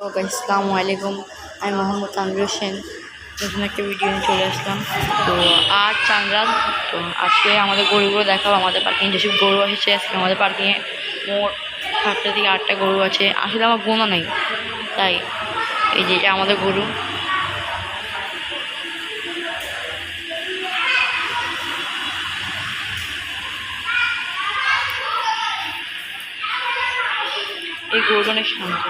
ওকে, আসসালামু আলাইকুম। আমি মোহাম্মদ তানভীর হোসেন, নতুন একটা ভিডিও নিয়ে চলে আসলাম। তো আজ চাঁদ রাত। তো আজকে আমাদের গরুগুলো দেখাবো। আমাদের পার্কিং যেসব গরু এসেছে আজকে আমাদের পার্কিংয়ে মোট 7টা থেকে 8টা গরু আছে। আসলে আমার গোনা নেই, তাই এই যে এটা আমাদের গরু। এই গরুটা অনেক শান্ত।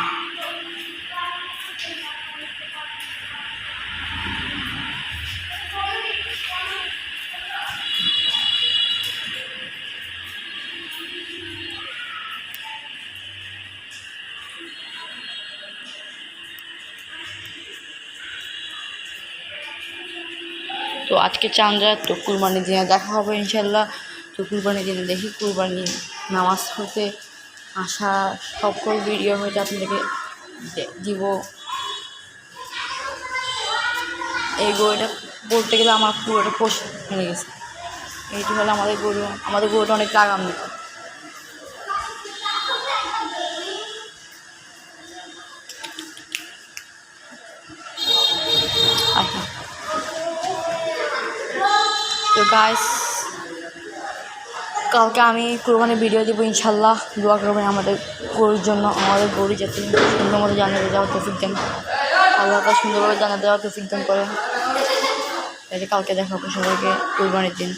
তো আজকে চাঁদ রাত, তো কুরবানির দিনে দেখা হবে ইনশাল্লাহ। তো কুরবানির দিনে দেখি কুরবানি নামাজ হতে আসা সকল ভিডিও হয়তো আপনাদেরকে দিব। এই গরুটা বলতে গেলে আমার পুরোটা পোষ হয়ে গেছে। এইটি হলো আমাদের গরু। আমাদের গরুটা অনেক লাগান্বিত। আচ্ছা, তো গাইস, কালকে আমি কুরবানির ভিডিও দেবো ইনশাল্লাহ। দোয়া করবেন আমাদের গরুর জন্য, আমাদের গরু যাতে সুন্দর মতো জানাতে দেওয়ার তৌফিক দেন। আল্লাহ তাআলা সুন্দরভাবে জানা দেওয়ার তৌফিক দান করেন। এই যে কালকে দেখাবো সবাইকে কুরবানির দিন।